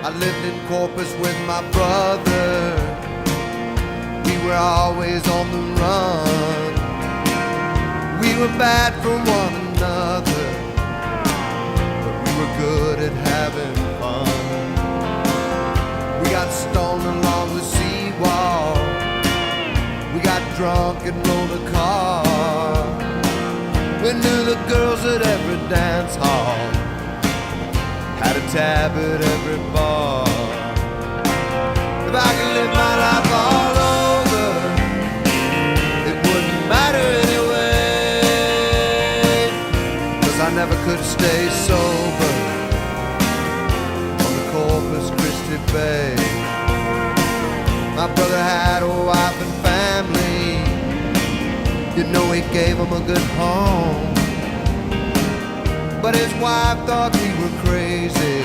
I lived in Corpus with my brother. We were always on the run. We were bad for one another, but we were good at having fun. We got stoned along the seawall. We got drunk and rolled a car. We knew the girls at every dance hall, had a tab at every bar. If I could live my life all over, it wouldn't matter anyway, 'cause I never could stay sober on the Corpus Christi Bay. My brother had a wife and family, you know he gave him a good home, but his wife thought we were crazy.